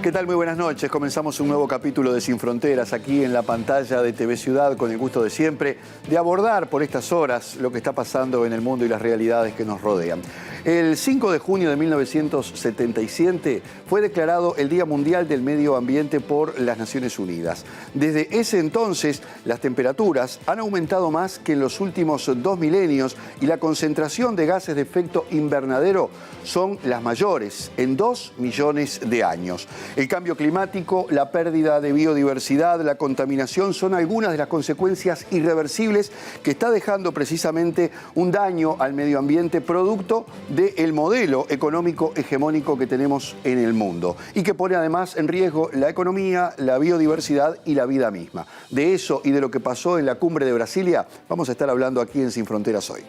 ¿Qué tal? Muy buenas noches. Comenzamos un nuevo capítulo de Sin Fronteras aquí en la pantalla de TV Ciudad con el gusto de siempre de abordar por estas horas lo que está pasando en el mundo y las realidades que nos rodean. El 5 de junio de 1977 fue declarado el Día Mundial del Medio Ambiente por las Naciones Unidas. Desde ese entonces, las temperaturas han aumentado más que en los últimos 2 milenios y la concentración de gases de efecto invernadero son las mayores en 2 millones de años. El cambio climático, la pérdida de biodiversidad, la contaminación son algunas de las consecuencias irreversibles que está dejando precisamente un daño al medio ambiente producto del modelo económico hegemónico que tenemos en el mundo y que pone además en riesgo la economía, la biodiversidad y la vida misma. De eso y de lo que pasó en la cumbre de Brasilia vamos a estar hablando aquí en Sin Fronteras hoy.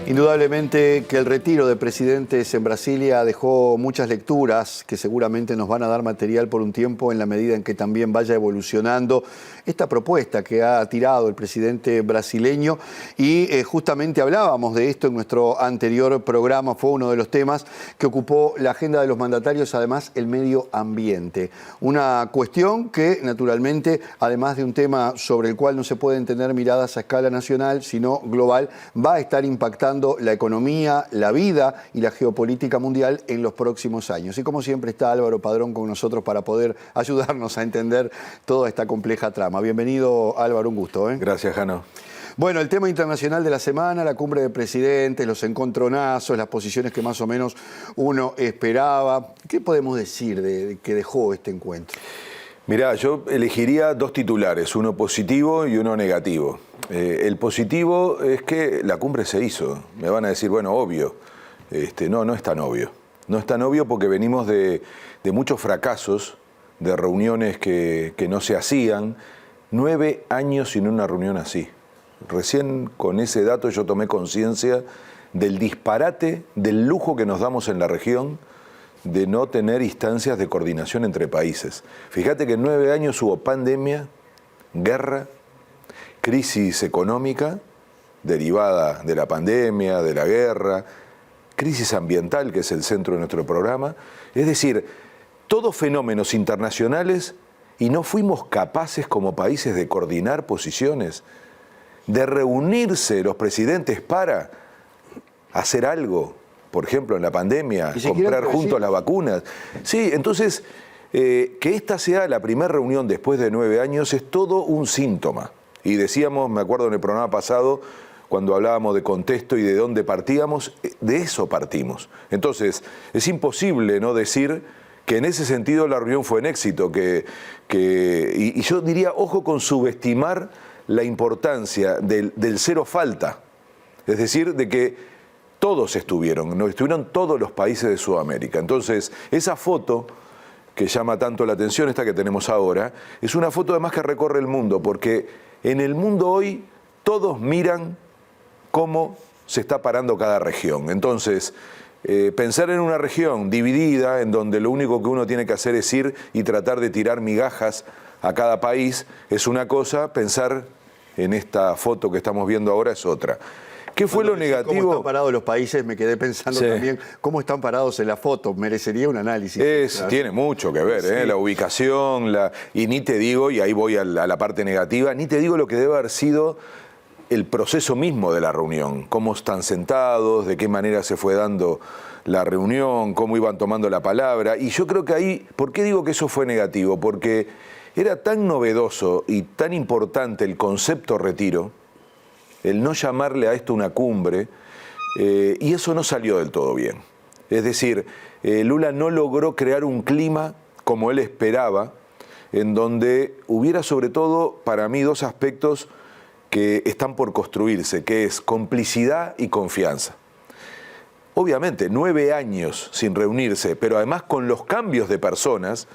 Indudablemente que el retiro de presidentes en Brasilia dejó muchas lecturas que seguramente nos van a dar material por un tiempo en la medida en que también vaya evolucionando esta propuesta que ha tirado el presidente brasileño y justamente hablábamos de esto en nuestro anterior programa, fue uno de los temas que ocupó la agenda de los mandatarios, además el medio ambiente. Una cuestión que naturalmente, además de un tema sobre el cual no se pueden tener miradas a escala nacional, sino global, va a estar impactando la economía, la vida y la geopolítica mundial en los próximos años. Y como siempre está Álvaro Padrón con nosotros para poder ayudarnos a entender toda esta compleja trama. Bienvenido, Álvaro, un gusto. Gracias, Jano. Bueno, el tema internacional de la semana, la cumbre de presidentes, los encontronazos, las posiciones que más o menos uno esperaba. ¿Qué podemos decir de que dejó este encuentro? Mirá, yo elegiría 2 titulares, uno positivo y uno negativo. El positivo es que la cumbre se hizo. Me van a decir, bueno, obvio. No es tan obvio. No es tan obvio porque venimos de muchos fracasos, de reuniones que no se hacían. 9 años sin una reunión así. Recién con ese dato yo tomé conciencia del disparate, del lujo que nos damos en la región, de no tener instancias de coordinación entre países. Fíjate que en 9 años hubo pandemia, guerra, crisis económica derivada de la pandemia, de la guerra, crisis ambiental, que es el centro de nuestro programa. Es decir, todos fenómenos internacionales y no fuimos capaces como países de coordinar posiciones, de reunirse los presidentes para hacer algo. Por ejemplo, en la pandemia, comprar juntos las vacunas. Sí, entonces, que esta sea la primera reunión después de 9 años es todo un síntoma. Y decíamos, me acuerdo en el programa pasado, cuando hablábamos de contexto y de dónde partíamos, de eso partimos. Entonces, es imposible no decir que en ese sentido la reunión fue un éxito, y yo diría, ojo con subestimar la importancia del cero falta. Es decir, de que todos estuvieron todos los países de Sudamérica. Entonces, esa foto que llama tanto la atención, esta que tenemos ahora, es una foto además que recorre el mundo, porque en el mundo hoy todos miran cómo se está parando cada región. Entonces, pensar en una región dividida, en donde lo único que uno tiene que hacer es ir y tratar de tirar migajas a cada país, es una cosa, pensar en esta foto que estamos viendo ahora es otra. ¿Qué fue lo negativo? ¿Cómo están parados los países? Me quedé pensando también cómo están parados en la foto. Merecería un análisis. Tiene mucho que ver, la ubicación, y ni te digo, y ahí voy a la parte negativa, ni te digo lo que debe haber sido el proceso mismo de la reunión. Cómo están sentados, de qué manera se fue dando la reunión, cómo iban tomando la palabra. Y yo creo que ahí, ¿por qué digo que eso fue negativo? Porque era tan novedoso y tan importante el concepto retiro, el no llamarle a esto una cumbre, y eso no salió del todo bien. Es decir, Lula no logró crear un clima como él esperaba, en donde hubiera sobre todo, para mí, 2 aspectos que están por construirse, que es complicidad y confianza. Obviamente, 9 años sin reunirse, pero además con los cambios de personas,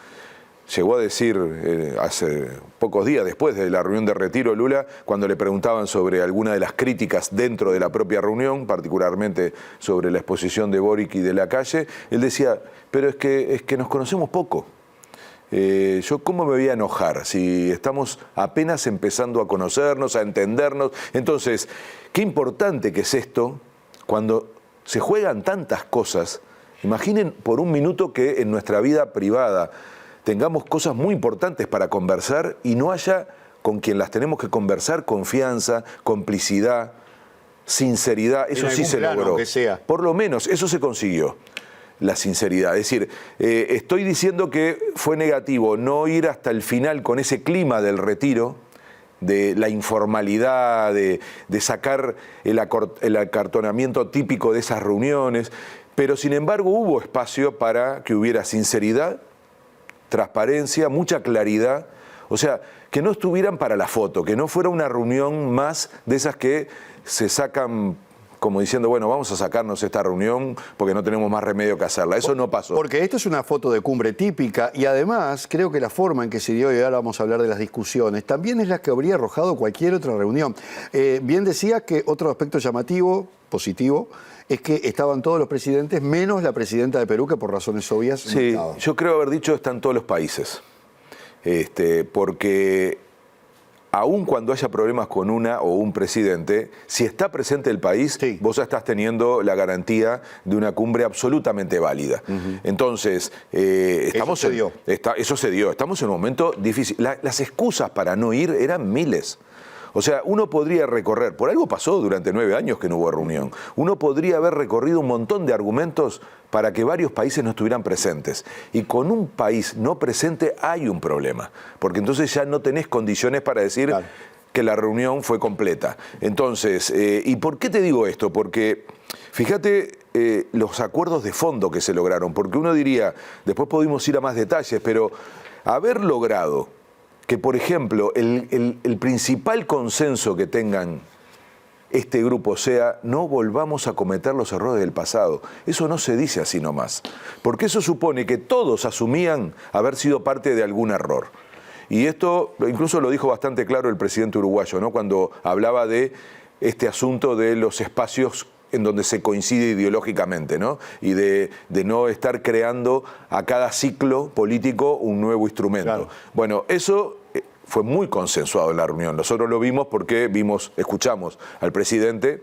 llegó a decir hace pocos días después de la reunión de retiro Lula, cuando le preguntaban sobre alguna de las críticas dentro de la propia reunión, particularmente sobre la exposición de Boric y de Lacalle, él decía, pero es que nos conocemos poco. Yo cómo me voy a enojar si estamos apenas empezando a conocernos, a entendernos. Entonces, qué importante que es esto cuando se juegan tantas cosas. Imaginen por un minuto que en nuestra vida privada tengamos cosas muy importantes para conversar y no haya con quien las tenemos que conversar confianza, complicidad, sinceridad. Eso sí se logró. Que sea. Por lo menos eso se consiguió. La sinceridad. Es decir, estoy diciendo que fue negativo no ir hasta el final con ese clima del retiro, de la informalidad, de sacar el acartonamiento típico de esas reuniones, pero sin embargo hubo espacio para que hubiera sinceridad, transparencia, mucha claridad, o sea, que no estuvieran para la foto, que no fuera una reunión más de esas que se sacan como diciendo, bueno, vamos a sacarnos esta reunión porque no tenemos más remedio que hacerla. Eso no pasó. Porque esto es una foto de cumbre típica y además creo que la forma en que se dio, y ahora vamos a hablar de las discusiones, también es la que habría arrojado cualquier otra reunión. Bien decía que otro aspecto llamativo, positivo, es que estaban todos los presidentes, menos la presidenta de Perú, que por razones obvias sí, no estaba. Yo creo haber dicho están todos los países. Porque aun cuando haya problemas con una o un presidente, si está presente el país, sí, vos ya estás teniendo la garantía de una cumbre absolutamente válida. Entonces, eso se dio. Eso se dio. Estamos en un momento difícil. Las excusas para no ir eran miles. O sea, uno podría recorrer, por algo pasó durante 9 años que no hubo reunión, uno podría haber recorrido un montón de argumentos para que varios países no estuvieran presentes. Y con un país no presente hay un problema, porque entonces ya no tenés condiciones para decir claro, que la reunión fue completa. Entonces, ¿y por qué te digo esto? Porque fíjate los acuerdos de fondo que se lograron, porque uno diría, después pudimos ir a más detalles, pero haber logrado que, por ejemplo, el principal consenso que tengan este grupo sea no volvamos a cometer los errores del pasado. Eso no se dice así nomás, porque eso supone que todos asumían haber sido parte de algún error. Y esto incluso lo dijo bastante claro el presidente uruguayo, ¿no? Cuando hablaba de este asunto de los espacios en donde se coincide ideológicamente, ¿no? Y de no estar creando a cada ciclo político un nuevo instrumento. Claro. Bueno, eso fue muy consensuado en la reunión. Nosotros lo vimos porque escuchamos al presidente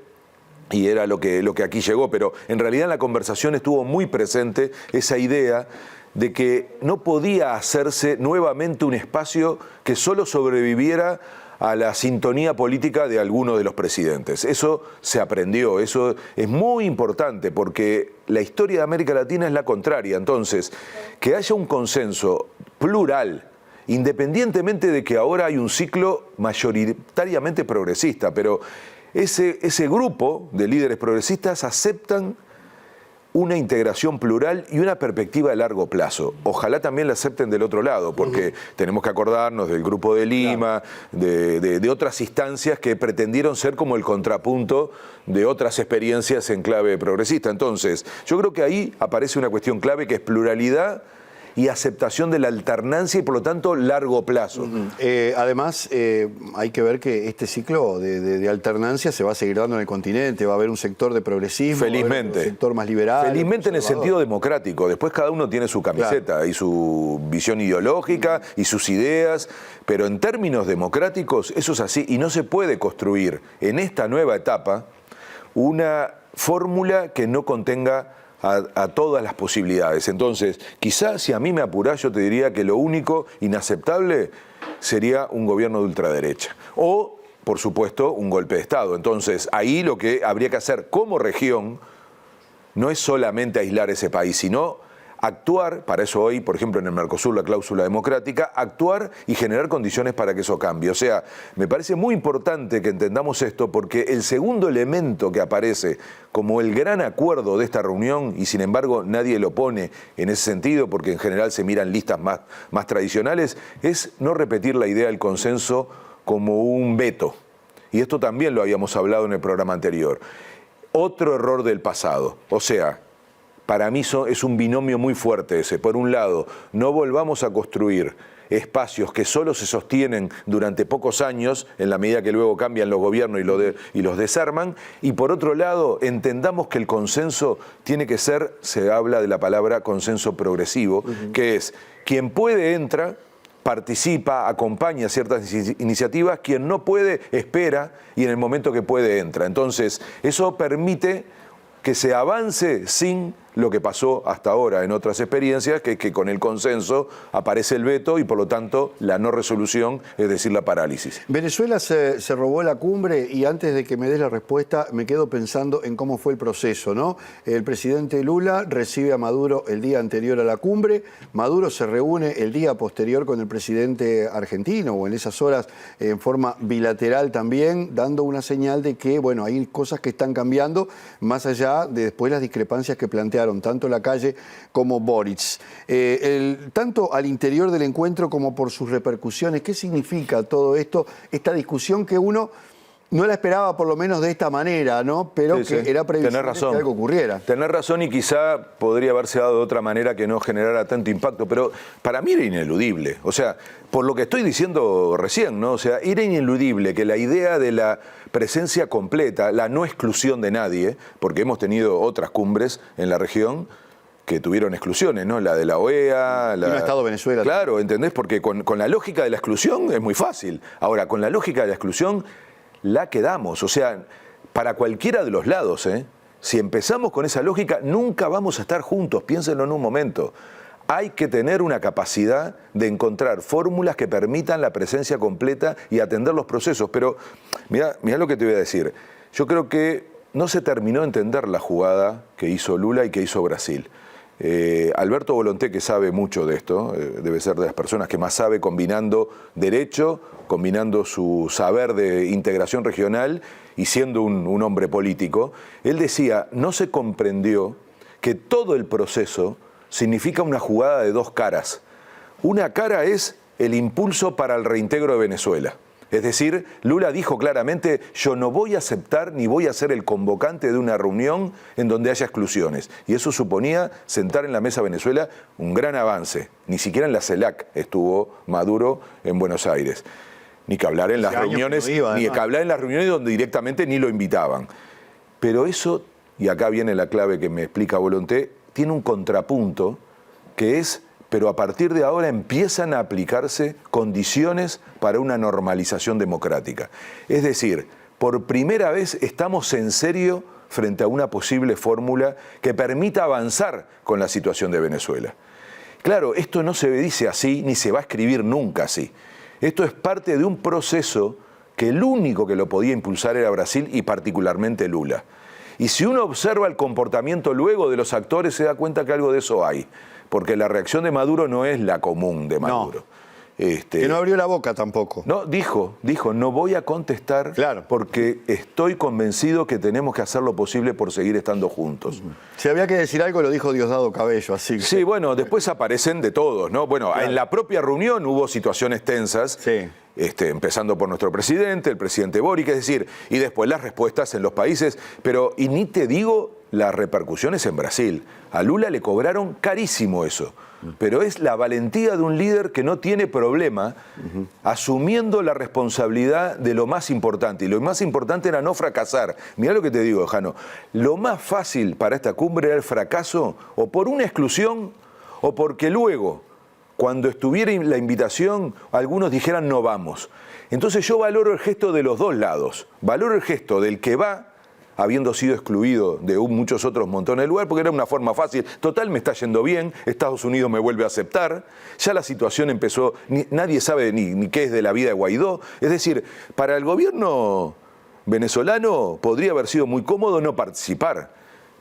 y era lo que aquí llegó, pero en realidad en la conversación estuvo muy presente esa idea de que no podía hacerse nuevamente un espacio que solo sobreviviera a la sintonía política de alguno de los presidentes. Eso se aprendió, eso es muy importante porque la historia de América Latina es la contraria. Entonces, que haya un consenso plural, independientemente de que ahora hay un ciclo mayoritariamente progresista, pero ese grupo de líderes progresistas aceptan una integración plural y una perspectiva de largo plazo. Ojalá también la acepten del otro lado, porque tenemos que acordarnos del Grupo de Lima, claro, de otras instancias que pretendieron ser como el contrapunto de otras experiencias en clave progresista. Entonces, yo creo que ahí aparece una cuestión clave que es pluralidad y aceptación de la alternancia y por lo tanto largo plazo. Además, hay que ver que este ciclo de alternancia se va a seguir dando en el continente, va a haber un sector de progresismo, felizmente, un sector más liberal. Felizmente en el sentido democrático, después cada uno tiene su camiseta, claro, y su visión ideológica y sus ideas, pero en términos democráticos eso es así y no se puede construir en esta nueva etapa una fórmula que no contenga a todas las posibilidades. Entonces, quizás si a mí me apurás, yo te diría que lo único inaceptable sería un gobierno de ultraderecha. O, por supuesto, un golpe de Estado. Entonces, ahí lo que habría que hacer como región no es solamente aislar ese país, sino actuar, para eso hoy, por ejemplo, en el Mercosur, la cláusula democrática, actuar y generar condiciones para que eso cambie. O sea, me parece muy importante que entendamos esto porque el segundo elemento que aparece como el gran acuerdo de esta reunión, y sin embargo nadie lo pone en ese sentido porque en general se miran listas más tradicionales, es no repetir la idea del consenso como un veto. Y esto también lo habíamos hablado en el programa anterior. Otro error del pasado. O sea, para mí es un binomio muy fuerte ese. Por un lado, no volvamos a construir espacios que solo se sostienen durante pocos años, en la medida que luego cambian los gobiernos y los desarman, y por otro lado, entendamos que el consenso tiene que ser, se habla de la palabra consenso progresivo, que es quien puede entra, participa, acompaña ciertas iniciativas, quien no puede espera y en el momento que puede entra. Entonces, eso permite que se avance sin lo que pasó hasta ahora en otras experiencias, que con el consenso aparece el veto y por lo tanto la no resolución, es decir, la parálisis. Venezuela se robó la cumbre y antes de que me des la respuesta me quedo pensando en cómo fue el proceso, ¿no? El presidente Lula recibe a Maduro el día anterior a la cumbre, Maduro se reúne el día posterior con el presidente argentino o en esas horas en forma bilateral también, dando una señal de que, bueno, hay cosas que están cambiando más allá de después las discrepancias que plantea tanto Lacalle como Boric. Tanto al interior del encuentro como por sus repercusiones, ¿qué significa todo esto? Esta discusión que uno no la esperaba por lo menos de esta manera, ¿no? Pero sí, que era previsible que algo ocurriera. Tenés razón y quizá podría haberse dado de otra manera que no generara tanto impacto, pero para mí era ineludible. O sea, por lo que estoy diciendo recién, ¿no? O sea, era ineludible que la idea de la presencia completa, la no exclusión de nadie, porque hemos tenido otras cumbres en la región que tuvieron exclusiones, ¿no? La de la OEA... Y no ha estado Venezuela. Claro, ¿entendés? Porque con la lógica de la exclusión es muy fácil. Ahora, con la lógica de la exclusión la quedamos. O sea, para cualquiera de los lados, si empezamos con esa lógica, nunca vamos a estar juntos. Piénsenlo en un momento. Hay que tener una capacidad de encontrar fórmulas que permitan la presencia completa y atender los procesos. Pero mirá lo que te voy a decir. Yo creo que no se terminó de entender la jugada que hizo Lula y que hizo Brasil. Alberto Volonté, que sabe mucho de esto, debe ser de las personas que más sabe combinando derecho, combinando su saber de integración regional y siendo un hombre político, él decía, no se comprendió que todo el proceso significa una jugada de dos caras. Una cara es el impulso para el reintegro de Venezuela. Es decir, Lula dijo claramente, yo no voy a aceptar ni voy a ser el convocante de una reunión en donde haya exclusiones. Y eso suponía sentar en la mesa Venezuela un gran avance. Ni siquiera en la CELAC estuvo Maduro en Buenos Aires. Ni que hablar en las reuniones, ni que hablar en las reuniones donde directamente ni lo invitaban. Pero eso, y acá viene la clave que me explica Volonté, tiene un contrapunto que es... pero a partir de ahora empiezan a aplicarse condiciones para una normalización democrática. Es decir, por primera vez estamos en serio frente a una posible fórmula que permita avanzar con la situación de Venezuela. Claro, esto no se dice así, ni se va a escribir nunca así. Esto es parte de un proceso que el único que lo podía impulsar era Brasil y particularmente Lula. Y si uno observa el comportamiento luego de los actores, se da cuenta que algo de eso hay. Porque la reacción de Maduro no es la común de Maduro. No, que no abrió la boca tampoco. No, dijo, no voy a contestar porque estoy convencido que tenemos que hacer lo posible por seguir estando juntos. Si había que decir algo, lo dijo Diosdado Cabello, así que... Sí, bueno, después aparecen de todos, ¿no? Bueno, en la propia reunión hubo situaciones tensas. Sí. Empezando por nuestro presidente, el presidente Boric, es decir, y después las respuestas en los países, pero, y ni te digo las repercusiones en Brasil. A Lula le cobraron carísimo eso, pero es la valentía de un líder que no tiene problema asumiendo la responsabilidad de lo más importante, y lo más importante era no fracasar. Mirá lo que te digo, Jano, lo más fácil para esta cumbre era el fracaso, o por una exclusión, o porque luego... cuando estuviera la invitación, algunos dijeran no vamos. Entonces yo valoro el gesto de los dos lados. Valoro el gesto del que va, habiendo sido excluido de muchos otros montones de lugar, porque era una forma fácil. Total, me está yendo bien, Estados Unidos me vuelve a aceptar. Ya la situación empezó, nadie sabe ni qué es de la vida de Guaidó. Es decir, para el gobierno venezolano podría haber sido muy cómodo no participar.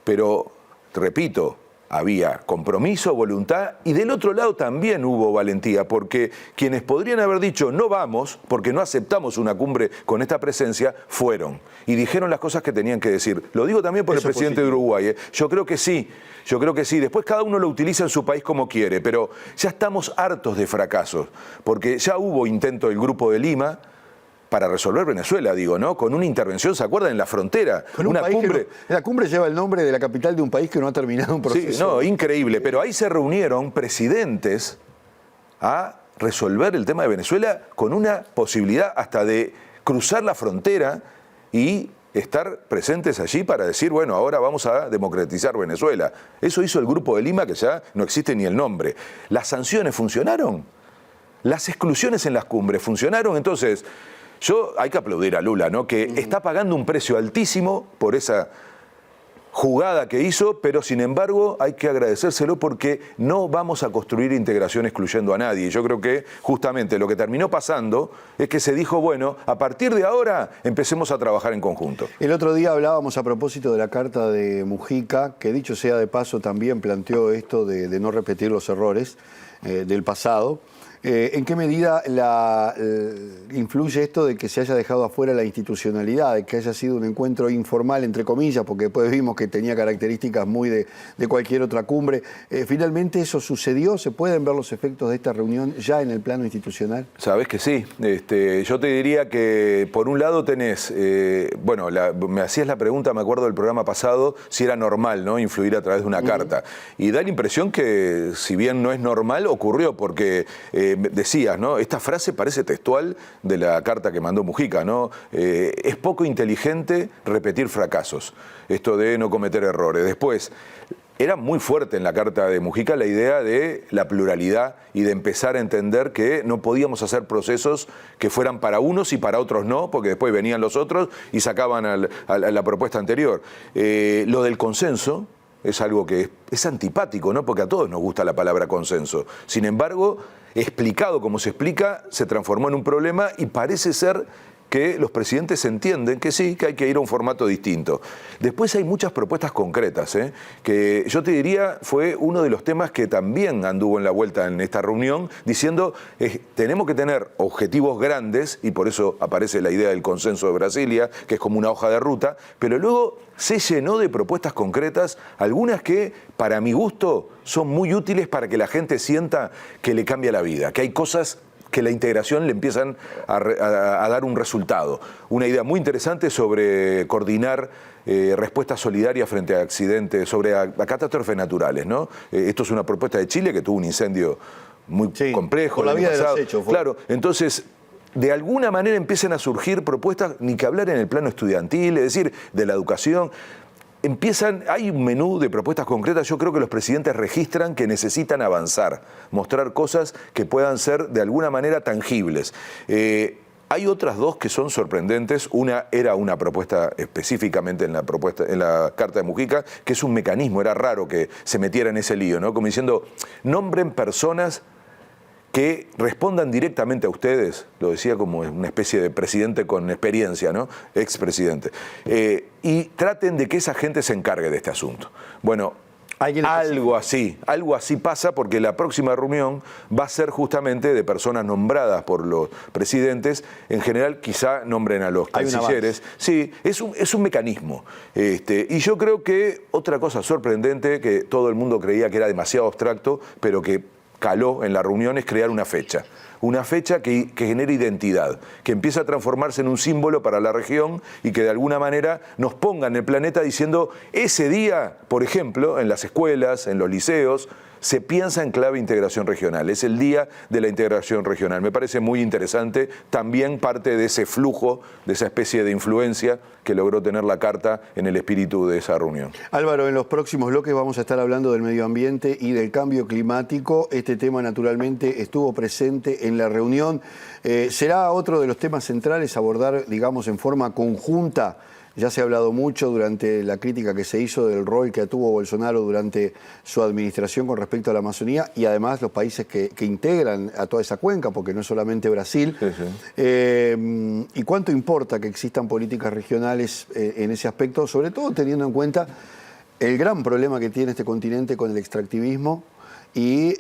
Pero, repito, había compromiso, voluntad, y del otro lado también hubo valentía, porque quienes podrían haber dicho no vamos, porque no aceptamos una cumbre con esta presencia, fueron. Y dijeron las cosas que tenían que decir. Lo digo también por el presidente de Uruguay. Yo creo que sí. Después cada uno lo utiliza en su país como quiere, pero ya estamos hartos de fracasos, porque ya hubo intento del Grupo de Lima, para resolver Venezuela, digo, ¿no? Con una intervención, ¿se acuerdan? En la frontera. Con una cumbre. La cumbre lleva el nombre de la capital de un país que no ha terminado un proceso. Sí, no, increíble. Pero ahí se reunieron presidentes a resolver el tema de Venezuela con una posibilidad hasta de cruzar la frontera y estar presentes allí para decir, bueno, ahora vamos a democratizar Venezuela. Eso hizo el Grupo de Lima, que ya no existe ni el nombre. ¿Las sanciones funcionaron? ¿Las exclusiones en las cumbres funcionaron? Entonces, hay que aplaudir a Lula, ¿no? Que está pagando un precio altísimo por esa jugada que hizo, pero sin embargo hay que agradecérselo porque no vamos a construir integración excluyendo a nadie. Yo creo que justamente lo que terminó pasando es que se dijo, bueno, a partir de ahora empecemos a trabajar en conjunto. El otro día hablábamos a propósito de la carta de Mujica, que dicho sea de paso también planteó esto de no repetir los errores del pasado. ¿En qué medida influye esto de que se haya dejado afuera la institucionalidad, de que haya sido un encuentro informal, entre comillas, porque después vimos que tenía características muy de cualquier otra cumbre? ¿Finalmente eso sucedió? ¿Se pueden ver los efectos de esta reunión ya en el plano institucional? Sabés que sí. Yo te diría que por un lado tenés, me hacías la pregunta, me acuerdo del programa pasado, si era normal, ¿no?, influir a través de una carta. Y da la impresión que, si bien no es normal, ocurrió, porque decías, ¿no? Esta frase parece textual de la carta que mandó Mujica, ¿no? Es poco inteligente repetir fracasos, esto de no cometer errores. Después, era muy fuerte en la carta de Mujica la idea de la pluralidad y de empezar a entender que no podíamos hacer procesos que fueran para unos y para otros no, porque después venían los otros y sacaban a la propuesta anterior. Lo del consenso es algo que es antipático, ¿no? Porque a todos nos gusta la palabra consenso. Sin embargo, explicado como se explica, se transformó en un problema y parece ser que los presidentes entienden que sí, que hay que ir a un formato distinto. Después hay muchas propuestas concretas, que yo te diría fue uno de los temas que también anduvo en la vuelta en esta reunión, diciendo tenemos que tener objetivos grandes, y por eso aparece la idea del consenso de Brasilia, que es como una hoja de ruta, pero luego se llenó de propuestas concretas, algunas que, para mi gusto, son muy útiles para que la gente sienta que le cambia la vida, que hay cosas que la integración le empiezan a dar un resultado. Una idea muy interesante sobre coordinar respuesta solidaria frente a accidentes, sobre a catástrofes naturales, ¿no? Esto es una propuesta de Chile que tuvo un incendio muy complejo. Por la vía de los hechos. Claro, entonces, de alguna manera empiezan a surgir propuestas, ni que hablar en el plano estudiantil, es decir, de la educación. Hay un menú de propuestas concretas. Yo creo que los presidentes registran que necesitan avanzar, mostrar cosas que puedan ser de alguna manera tangibles. Hay otras dos que son sorprendentes. Una era una propuesta específicamente en la carta de Mujica, que es un mecanismo. Era raro que se metiera en ese lío, ¿no? Como diciendo, nombren personas que respondan directamente a ustedes, lo decía como una especie de presidente con experiencia, ¿no? Expresidente, y traten de que esa gente se encargue de este asunto. Bueno, algo así pasa, porque la próxima reunión va a ser justamente de personas nombradas por los presidentes. En general quizá nombren a los cancilleres. Sí, es un mecanismo. Y yo creo que otra cosa sorprendente, que todo el mundo creía que era demasiado abstracto, pero que caló en la reunión, es crear una fecha que genere identidad, que empiece a transformarse en un símbolo para la región y que de alguna manera nos ponga en el planeta diciendo, ese día, por ejemplo, en las escuelas, en los liceos, se piensa en clave integración regional. Es el día de la integración regional. Me parece muy interesante, también parte de ese flujo, de esa especie de influencia que logró tener la carta en el espíritu de esa reunión. Álvaro, en los próximos bloques vamos a estar hablando del medio ambiente y del cambio climático. Este tema naturalmente estuvo presente en la reunión. ¿Será otro de los temas centrales abordar, digamos, en forma conjunta? Ya se ha hablado mucho durante la crítica que se hizo del rol que tuvo Bolsonaro durante su administración con respecto a la Amazonía y además los países que integran a toda esa cuenca, porque no es solamente Brasil. Sí. ¿Y cuánto importa que existan políticas regionales en ese aspecto, sobre todo teniendo en cuenta el gran problema que tiene este continente con el extractivismo y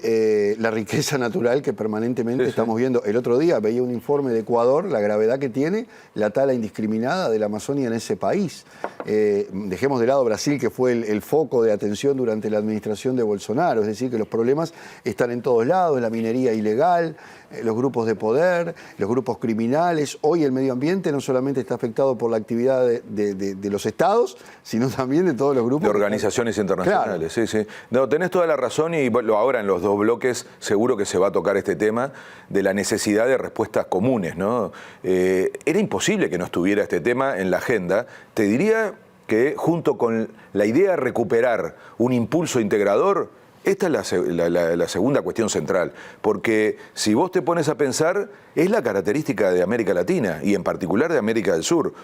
la riqueza natural que permanentemente estamos viendo. El otro día veía un informe de Ecuador, la gravedad que tiene la tala indiscriminada de la Amazonia en ese país. Dejemos de lado Brasil, que fue el foco de atención durante la administración de Bolsonaro, es decir, que los problemas están en todos lados, la minería ilegal, los grupos de poder, los grupos criminales. Hoy el medio ambiente no solamente está afectado por la actividad de los estados, sino también de todos los grupos. De organizaciones internacionales, claro. Sí. No, tenés toda la razón y ahora en los dos bloques seguro que se va a tocar este tema de la necesidad de respuestas comunes, ¿no? Era imposible que no estuviera este tema en la agenda. Te diría que junto con la idea de recuperar un impulso integrador, esta es la segunda cuestión central, porque si vos te pones a pensar, es la característica de América Latina y en particular de América del Sur.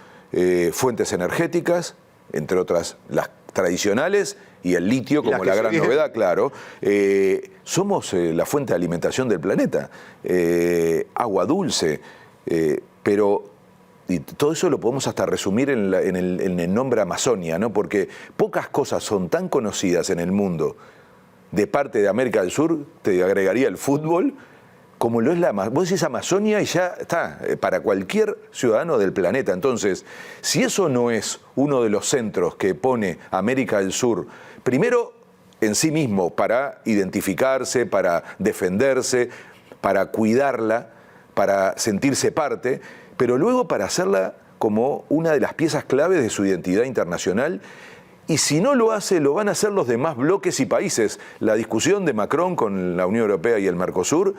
Fuentes energéticas, entre otras las tradicionales, y el litio como la gran novedad, claro. Somos la fuente de alimentación del planeta, agua dulce, pero... Y todo eso lo podemos hasta resumir en el nombre Amazonia, ¿no? Porque pocas cosas son tan conocidas en el mundo de parte de América del Sur, te agregaría el fútbol, como lo es vos decís Amazonia y ya está, para cualquier ciudadano del planeta. Entonces, si eso no es uno de los centros que pone América del Sur, primero en sí mismo, para identificarse, para defenderse, para cuidarla, para sentirse parte, pero luego para hacerla como una de las piezas claves de su identidad internacional. Y si no lo hace, lo van a hacer los demás bloques y países. La discusión de Macron con la Unión Europea y el Mercosur,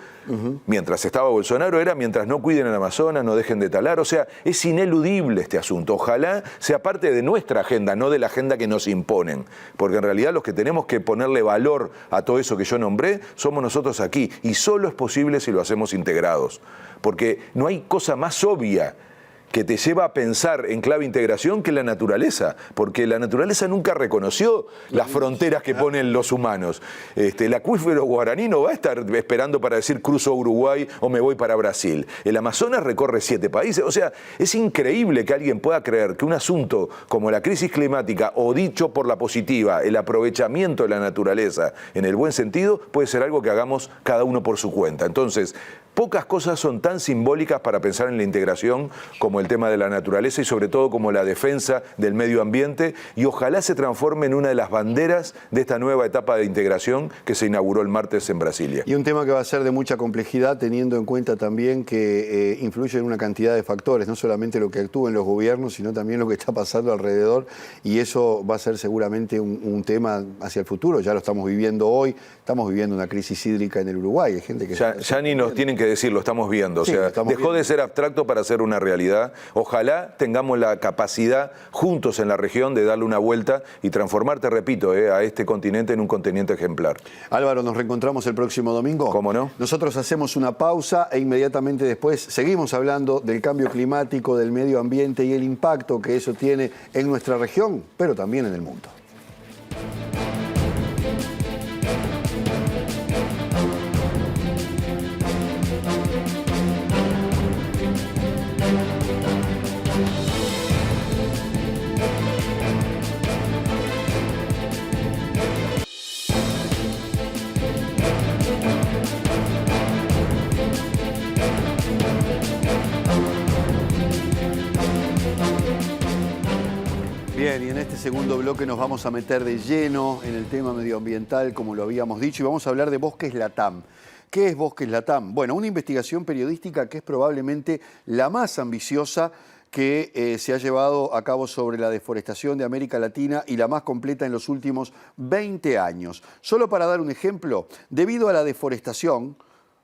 mientras estaba Bolsonaro, era mientras no cuiden el Amazonas, no dejen de talar. O sea, es ineludible este asunto. Ojalá sea parte de nuestra agenda, no de la agenda que nos imponen. Porque en realidad los que tenemos que ponerle valor a todo eso que yo nombré, somos nosotros aquí. Y solo es posible si lo hacemos integrados. Porque no hay cosa más obvia que te lleva a pensar en clave integración que la naturaleza, porque la naturaleza nunca reconoció las fronteras que ponen los humanos. El acuífero guaraní no va a estar esperando para decir cruzo Uruguay o me voy para Brasil. El Amazonas recorre 7 países. O sea, es increíble que alguien pueda creer que un asunto como la crisis climática, o dicho por la positiva, el aprovechamiento de la naturaleza en el buen sentido, puede ser algo que hagamos cada uno por su cuenta. Entonces, pocas cosas son tan simbólicas para pensar en la integración como el tema de la naturaleza y sobre todo como la defensa del medio ambiente, y ojalá se transforme en una de las banderas de esta nueva etapa de integración que se inauguró el martes en Brasilia. Y un tema que va a ser de mucha complejidad, teniendo en cuenta también que influye en una cantidad de factores, no solamente lo que actúa en los gobiernos, sino también lo que está pasando alrededor, y eso va a ser seguramente un tema hacia el futuro. Ya lo estamos viviendo hoy, estamos viviendo una crisis hídrica en el Uruguay. Hay gente que ya ni nos tienen que decir, lo estamos viendo. Sí, o sea, dejó de ser abstracto para ser una realidad. Ojalá tengamos la capacidad juntos en la región de darle una vuelta y transformar, te repito, a este continente en un continente ejemplar. Álvaro, ¿nos reencontramos el próximo domingo? ¿Cómo no? Nosotros hacemos una pausa e inmediatamente después seguimos hablando del cambio climático, del medio ambiente y el impacto que eso tiene en nuestra región, pero también en el mundo. Bien, y en este segundo bloque nos vamos a meter de lleno en el tema medioambiental, como lo habíamos dicho, y vamos a hablar de Bosques Latam. ¿Qué es Bosques Latam? Bueno, una investigación periodística que es probablemente la más ambiciosa que se ha llevado a cabo sobre la deforestación de América Latina y la más completa en los últimos 20 años. Solo para dar un ejemplo, debido a la deforestación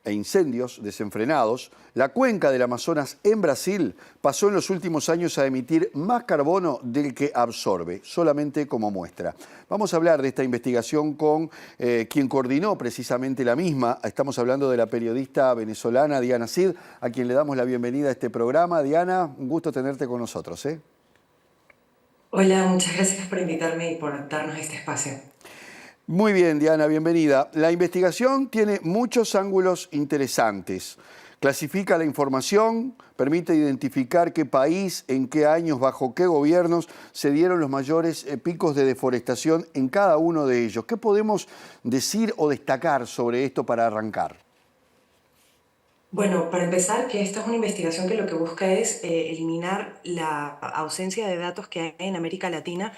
e incendios desenfrenados, la cuenca del Amazonas en Brasil pasó en los últimos años a emitir más carbono del que absorbe, solamente como muestra. Vamos a hablar de esta investigación con quien coordinó precisamente la misma. Estamos hablando de la periodista venezolana Diana Cid, a quien le damos la bienvenida a este programa. Diana, un gusto tenerte con nosotros. Hola, muchas gracias por invitarme y por darnos este espacio. Muy bien, Diana, bienvenida. La investigación tiene muchos ángulos interesantes. Clasifica la información, permite identificar qué país, en qué años, bajo qué gobiernos se dieron los mayores picos de deforestación en cada uno de ellos. ¿Qué podemos decir o destacar sobre esto para arrancar? Bueno, para empezar, que esta es una investigación que lo que busca es eliminar la ausencia de datos que hay en América Latina,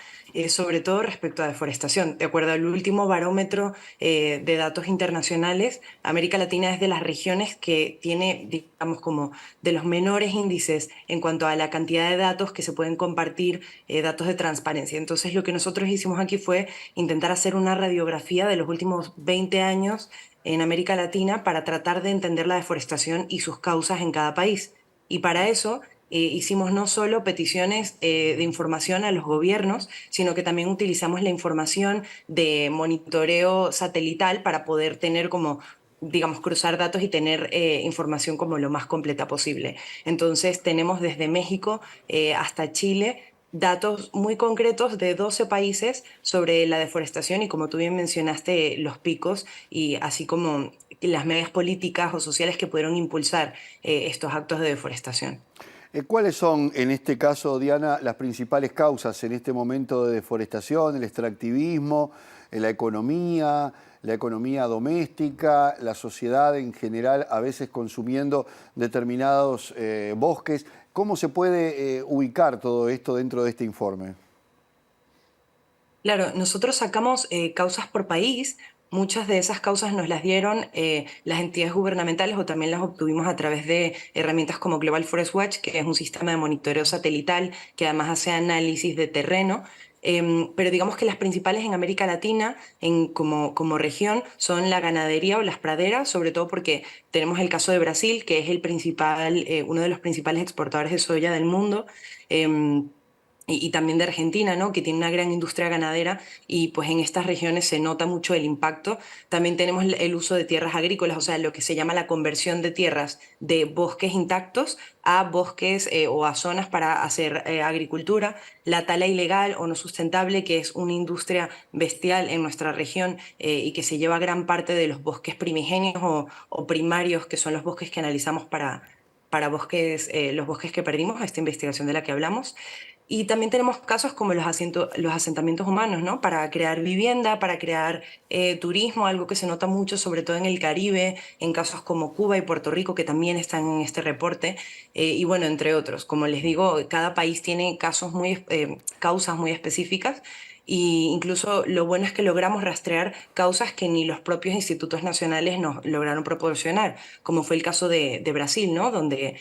sobre todo respecto a deforestación. De acuerdo al último barómetro de datos internacionales, América Latina es de las regiones que tiene, digamos, como de los menores índices en cuanto a la cantidad de datos que se pueden compartir, datos de transparencia. Entonces, lo que nosotros hicimos aquí fue intentar hacer una radiografía de los últimos 20 años en América Latina para tratar de entender la deforestación y sus causas en cada país. Y para eso hicimos no solo peticiones de información a los gobiernos, sino que también utilizamos la información de monitoreo satelital para poder tener como digamos, cruzar datos y tener información como lo más completa posible. Entonces, tenemos desde México hasta Chile datos muy concretos de 12 países sobre la deforestación y como tú bien mencionaste, los picos y así como las medidas políticas o sociales que pudieron impulsar estos actos de deforestación. ¿Cuáles son, en este caso, Diana, las principales causas en este momento de deforestación, el extractivismo, la economía doméstica, la sociedad en general a veces consumiendo determinados bosques? ¿Cómo se puede ubicar todo esto dentro de este informe? Claro, nosotros sacamos causas por país. Muchas de esas causas nos las dieron las entidades gubernamentales o también las obtuvimos a través de herramientas como Global Forest Watch, que es un sistema de monitoreo satelital que además hace análisis de terreno. Pero digamos que las principales en América Latina, como región, son la ganadería o las praderas, sobre todo porque tenemos el caso de Brasil, que es el principal, uno de los principales exportadores de soya del mundo. Y también de Argentina, ¿no? Que tiene una gran industria ganadera y pues en estas regiones se nota mucho el impacto. También tenemos el uso de tierras agrícolas, o sea, lo que se llama la conversión de tierras de bosques intactos a bosques o a zonas para hacer agricultura, la tala ilegal o no sustentable, que es una industria bestial en nuestra región y que se lleva gran parte de los bosques primigenios o primarios, que son los bosques que analizamos para bosques, los bosques que perdimos, esta investigación de la que hablamos. Y también tenemos casos como los asentamientos humanos, ¿no? Para crear vivienda, para crear turismo, algo que se nota mucho, sobre todo en el Caribe, en casos como Cuba y Puerto Rico, que también están en este reporte, y bueno, entre otros. Como les digo, cada país tiene causas muy específicas. Y incluso lo bueno es que logramos rastrear causas que ni los propios institutos nacionales nos lograron proporcionar, como fue el caso de Brasil, ¿no? Donde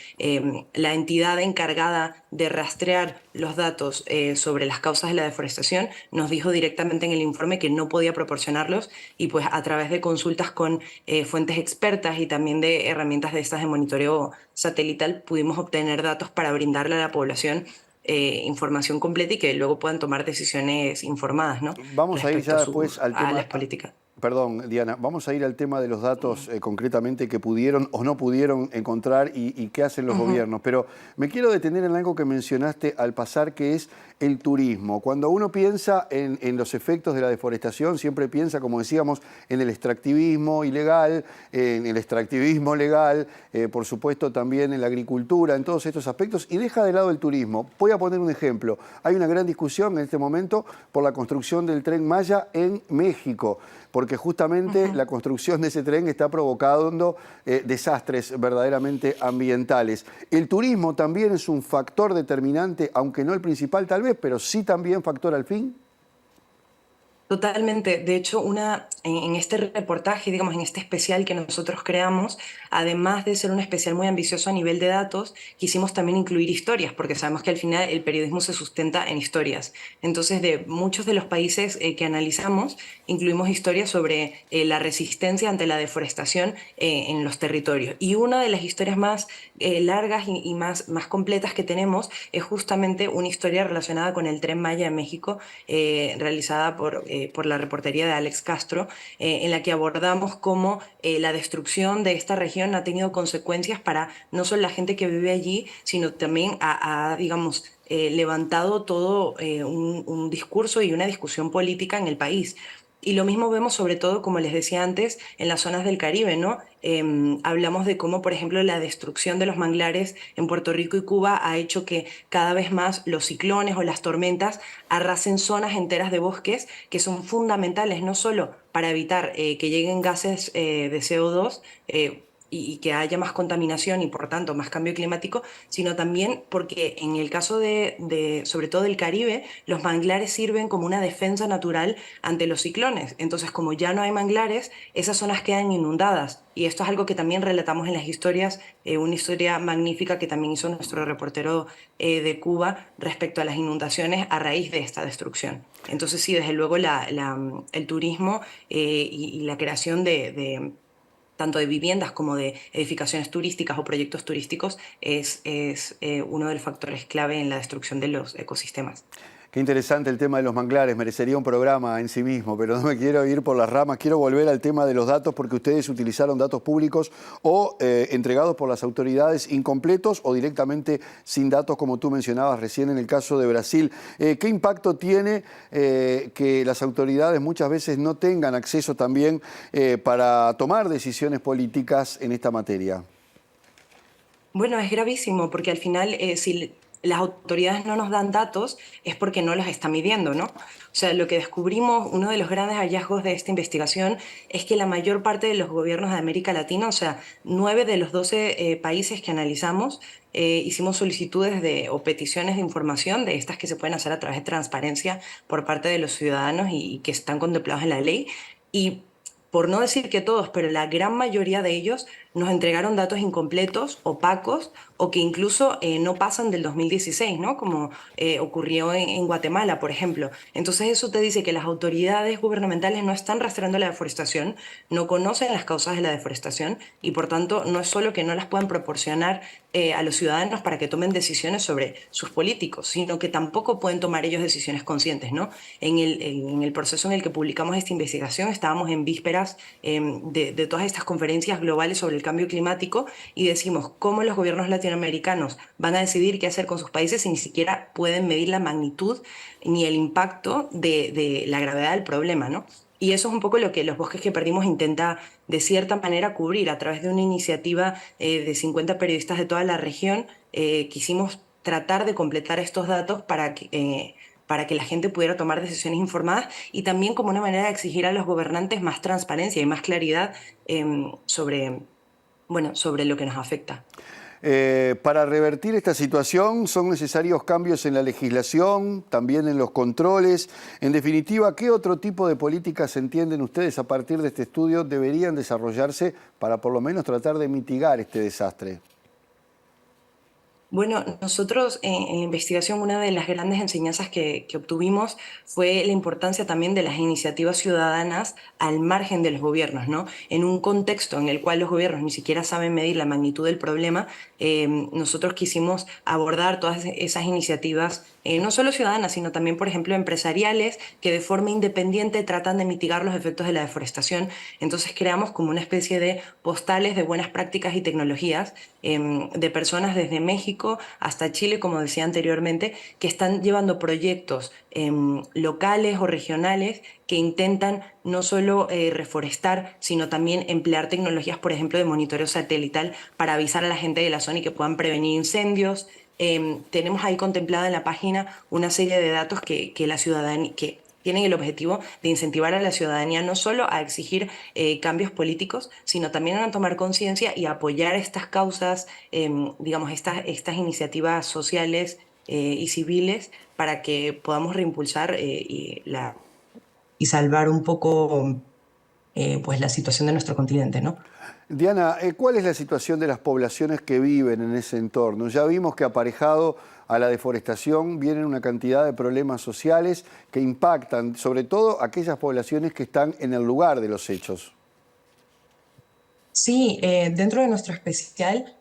la entidad encargada de rastrear los datos sobre las causas de la deforestación nos dijo directamente en el informe que no podía proporcionarlos y pues a través de consultas con fuentes expertas y también de herramientas de estas de monitoreo satelital pudimos obtener datos para brindarle a la población información completa y que luego puedan tomar decisiones informadas, ¿no? Vamos a ir Respecto ya después al a tema. las políticas. Perdón, Diana, vamos a ir al tema de los datos concretamente que pudieron o no pudieron encontrar y qué hacen los gobiernos. Pero me quiero detener en algo que mencionaste al pasar, que es el turismo. Cuando uno piensa en los efectos de la deforestación, siempre piensa, como decíamos, en el extractivismo ilegal, en el extractivismo legal, por supuesto también en la agricultura, en todos estos aspectos, y deja de lado el turismo. Voy a poner un ejemplo. Hay una gran discusión en este momento por la construcción del Tren Maya en México, porque justamente la construcción de ese tren está provocando desastres verdaderamente ambientales. El turismo también es un factor determinante, aunque no el principal tal vez, pero sí también factor al fin. Totalmente. De hecho, en este reportaje, digamos, en este especial que nosotros creamos, además de ser un especial muy ambicioso a nivel de datos, quisimos también incluir historias, porque sabemos que al final el periodismo se sustenta en historias. Entonces, de muchos de los países que analizamos, incluimos historias sobre la resistencia ante la deforestación en los territorios. Y una de las historias más largas y más completas que tenemos es justamente una historia relacionada con el Tren Maya en México, realizada por la reportería de Alex Castro, en la que abordamos cómo la destrucción de esta región ha tenido consecuencias para no solo la gente que vive allí, sino también digamos, levantado todo un discurso y una discusión política en el país. Y lo mismo vemos sobre todo, como les decía antes, en las zonas del Caribe, ¿no? Hablamos de cómo, por ejemplo, la destrucción de los manglares en Puerto Rico y Cuba ha hecho que cada vez más los ciclones o las tormentas arrasen zonas enteras de bosques que son fundamentales no solo para evitar que lleguen gases de CO2, y que haya más contaminación y por tanto más cambio climático, sino también porque en el caso sobre todo del Caribe, los manglares sirven como una defensa natural ante los ciclones. Entonces, como ya no hay manglares, esas zonas quedan inundadas. Y esto es algo que también relatamos en las historias, una historia magnífica que también hizo nuestro reportero de Cuba respecto a las inundaciones a raíz de esta destrucción. Entonces, sí, desde luego el turismo y la creación tanto de viviendas como de edificaciones turísticas o proyectos turísticos es uno de los factores clave en la destrucción de los ecosistemas. Qué interesante el tema de los manglares, merecería un programa en sí mismo, pero no me quiero ir por las ramas, quiero volver al tema de los datos porque ustedes utilizaron datos públicos o entregados por las autoridades incompletos o directamente sin datos, como tú mencionabas recién en el caso de Brasil. ¿Qué impacto tiene que las autoridades muchas veces no tengan acceso también para tomar decisiones políticas en esta materia? Bueno, es gravísimo porque al final, si las autoridades no nos dan datos, es porque no los están midiendo, ¿no? O sea, lo que descubrimos, uno de los grandes hallazgos de esta investigación, es que la mayor parte de los gobiernos de América Latina, o sea, 9 de los 12 países que analizamos, hicimos solicitudes o peticiones de información de estas que se pueden hacer a través de transparencia por parte de los ciudadanos y que están contemplados en la ley. Y por no decir que todos, pero la gran mayoría de ellos nos entregaron datos incompletos, opacos, o que incluso no pasan del 2016, ¿no? Como ocurrió en Guatemala, por ejemplo. Entonces eso te dice que las autoridades gubernamentales no están rastreando la deforestación, no conocen las causas de la deforestación y por tanto no es solo que no las puedan proporcionar a los ciudadanos para que tomen decisiones sobre sus políticos, sino que tampoco pueden tomar ellos decisiones conscientes, ¿no? En el proceso en el que publicamos esta investigación estábamos en vísperas de todas estas conferencias globales sobre el cambio climático y decimos cómo los gobiernos latinoamericanos van a decidir qué hacer con sus países si ni siquiera pueden medir la magnitud ni el impacto de la gravedad del problema, ¿no? Y eso es un poco lo que Los Bosques que Perdimos intenta de cierta manera cubrir a través de una iniciativa de 50 periodistas de toda la región. Quisimos tratar de completar estos datos para que la gente pudiera tomar decisiones informadas y también como una manera de exigir a los gobernantes más transparencia y más claridad sobre lo que nos afecta. Para revertir esta situación son necesarios cambios en la legislación, también en los controles. En definitiva, ¿qué otro tipo de políticas entienden ustedes a partir de este estudio deberían desarrollarse para por lo menos tratar de mitigar este desastre? Bueno, nosotros en la investigación una de las grandes enseñanzas que obtuvimos fue la importancia también de las iniciativas ciudadanas al margen de los gobiernos, ¿no? En un contexto en el cual los gobiernos ni siquiera saben medir la magnitud del problema, nosotros quisimos abordar todas esas iniciativas, no solo ciudadanas, sino también, por ejemplo, empresariales que de forma independiente tratan de mitigar los efectos de la deforestación. Entonces creamos como una especie de postales de buenas prácticas y tecnologías de personas desde México hasta Chile, como decía anteriormente, que están llevando proyectos locales o regionales que intentan no solo reforestar, sino también emplear tecnologías, por ejemplo, de monitoreo satelital para avisar a la gente de la zona y que puedan prevenir incendios. Tenemos ahí contemplada en la página una serie de datos que la ciudadanía, que tienen el objetivo de incentivar a la ciudadanía no solo a exigir cambios políticos, sino también a tomar conciencia y apoyar estas causas, digamos, estas iniciativas sociales y civiles para que podamos reimpulsar y salvar un poco pues la situación de nuestro continente, ¿no? Diana, ¿cuál es la situación de las poblaciones que viven en ese entorno? Ya vimos que aparejado a la deforestación vienen una cantidad de problemas sociales que impactan sobre todo aquellas poblaciones que están en el lugar de los hechos. Sí, dentro de nuestro especial,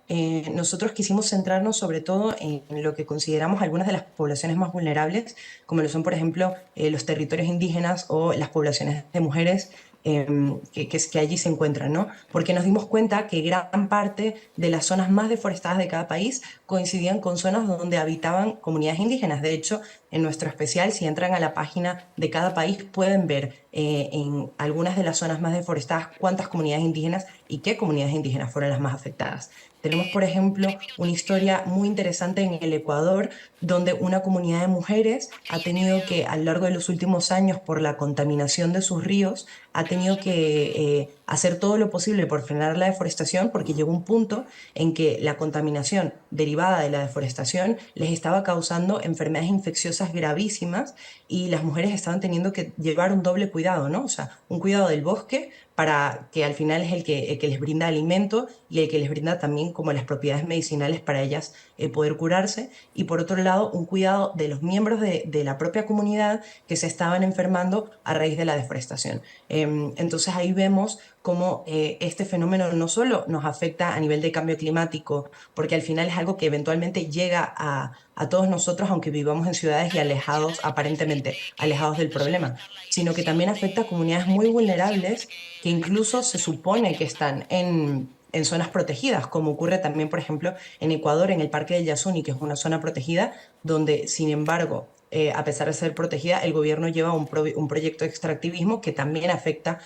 nosotros quisimos centrarnos sobre todo en lo que consideramos algunas de las poblaciones más vulnerables, como lo son, por ejemplo, los territorios indígenas o las poblaciones de mujeres que allí se encuentran, ¿no? Porque nos dimos cuenta que gran parte de las zonas más deforestadas de cada país coincidían con zonas donde habitaban comunidades indígenas. De hecho, en nuestro especial, si entran a la página de cada país, pueden ver en algunas de las zonas más deforestadas cuántas comunidades indígenas y qué comunidades indígenas fueron las más afectadas. Tenemos, por ejemplo, una historia muy interesante en el Ecuador, donde una comunidad de mujeres ha tenido que, a lo largo de los últimos años, por la contaminación de sus ríos, ha tenido que hacer todo lo posible por frenar la deforestación, porque llegó un punto en que la contaminación derivada de la deforestación les estaba causando enfermedades infecciosas gravísimas y las mujeres estaban teniendo que llevar un doble cuidado, ¿no? O sea, un cuidado del bosque para que al final es el que les brinda alimento y el que les brinda también como las propiedades medicinales para ellas poder curarse. Y por otro lado, un cuidado de los miembros de la propia comunidad que se estaban enfermando a raíz de la deforestación. Entonces ahí vemos cómo este fenómeno no solo nos afecta a nivel de cambio climático, porque al final es algo que eventualmente llega a todos nosotros, aunque vivamos en ciudades y alejados, aparentemente alejados del problema, sino que también afecta a comunidades muy vulnerables que incluso se supone que están en zonas protegidas, como ocurre también, por ejemplo, en Ecuador, en el Parque del Yasuni, que es una zona protegida, donde, sin embargo, a pesar de ser protegida, el gobierno lleva un proyecto de extractivismo que también afecta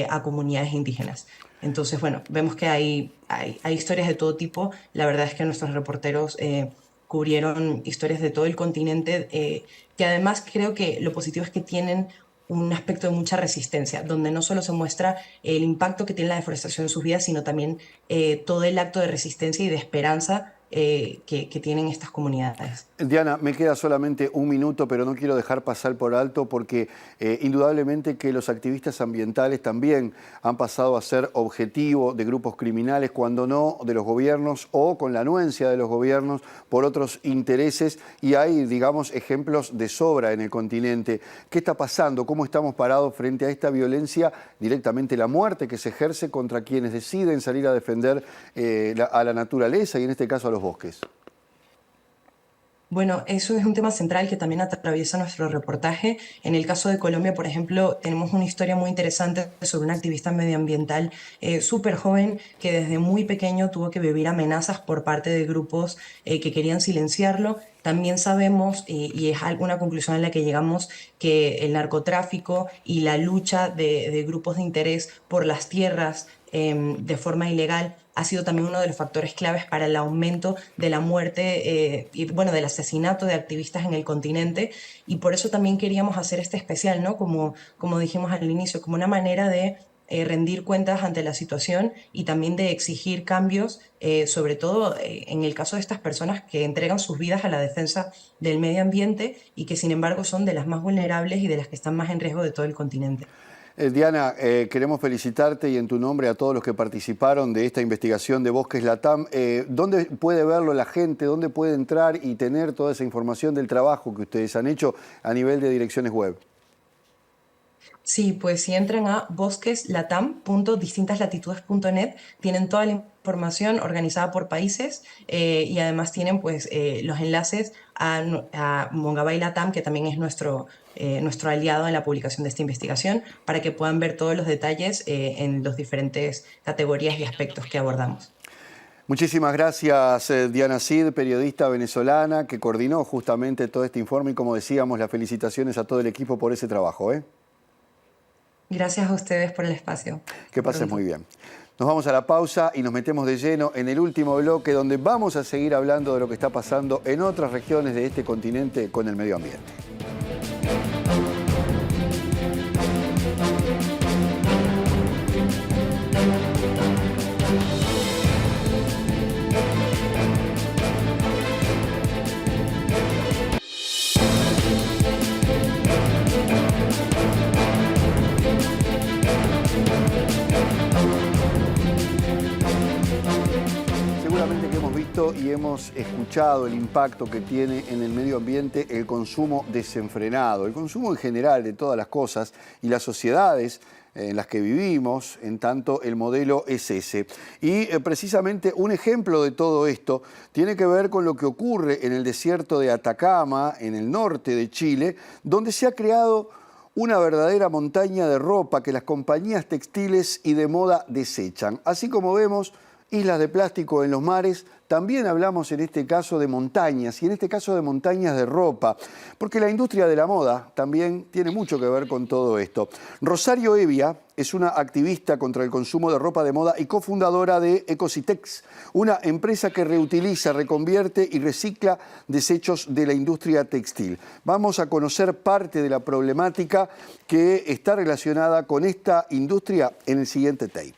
a comunidades indígenas. Entonces, bueno, vemos que hay historias de todo tipo. La verdad es que nuestros reporteros cubrieron historias de todo el continente, que además creo que lo positivo es que tienen un aspecto de mucha resistencia, donde no solo se muestra el impacto que tiene la deforestación en sus vidas, sino también todo el acto de resistencia y de esperanza que tienen estas comunidades. Diana, me queda solamente un minuto, pero no quiero dejar pasar por alto porque indudablemente que los activistas ambientales también han pasado a ser objetivo de grupos criminales, cuando no de los gobiernos o con la anuencia de los gobiernos por otros intereses, y hay, digamos, ejemplos de sobra en el continente. ¿Qué está pasando? ¿Cómo estamos parados frente a esta violencia, directamente la muerte que se ejerce contra quienes deciden salir a defender a la naturaleza y en este caso a los bosques? Bueno, eso es un tema central que también atraviesa nuestro reportaje. En el caso de Colombia, por ejemplo, tenemos una historia muy interesante sobre un activista medioambiental súper joven que desde muy pequeño tuvo que vivir amenazas por parte de grupos que querían silenciarlo. También sabemos, y es alguna conclusión a la que llegamos, que el narcotráfico y la lucha de grupos de interés por las tierras de forma ilegal ha sido también uno de los factores claves para el aumento de la muerte y bueno, del asesinato de activistas en el continente, y por eso también queríamos hacer este especial, ¿no? Como dijimos al inicio, como una manera de rendir cuentas ante la situación y también de exigir cambios, sobre todo en el caso de estas personas que entregan sus vidas a la defensa del medio ambiente y que sin embargo son de las más vulnerables y de las que están más en riesgo de todo el continente. Diana, queremos felicitarte y en tu nombre a todos los que participaron de esta investigación de Bosques Latam. ¿Dónde puede verlo la gente? ¿Dónde puede entrar y tener toda esa información del trabajo que ustedes han hecho a nivel de direcciones web? Sí, pues si entran a bosqueslatam.distintaslatitudes.net tienen toda la información organizada por países y además tienen pues los enlaces a Mongabay Latam, que también es nuestro aliado en la publicación de esta investigación, para que puedan ver todos los detalles en las diferentes categorías y aspectos que abordamos. Muchísimas gracias, Diana Cid, periodista venezolana que coordinó justamente todo este informe, y como decíamos, las felicitaciones a todo el equipo por ese trabajo. Gracias a ustedes por el espacio. Que pases muy bien. Nos vamos a la pausa y nos metemos de lleno en el último bloque, donde vamos a seguir hablando de lo que está pasando en otras regiones de este continente con el medio ambiente. Seguramente que hemos visto y hemos escuchado el impacto que tiene en el medio ambiente el consumo desenfrenado, el consumo en general de todas las cosas y las sociedades en las que vivimos, en tanto el modelo es ese. Y precisamente un ejemplo de todo esto tiene que ver con lo que ocurre en el desierto de Atacama, en el norte de Chile, donde se ha creado una verdadera montaña de ropa que las compañías textiles y de moda desechan. Así como vemos islas de plástico en los mares, también hablamos en este caso de montañas, y en este caso de montañas de ropa, porque la industria de la moda también tiene mucho que ver con todo esto. Rosario Evia es una activista contra el consumo de ropa de moda y cofundadora de Ecositex, una empresa que reutiliza, reconvierte y recicla desechos de la industria textil. Vamos a conocer parte de la problemática que está relacionada con esta industria en el siguiente tape.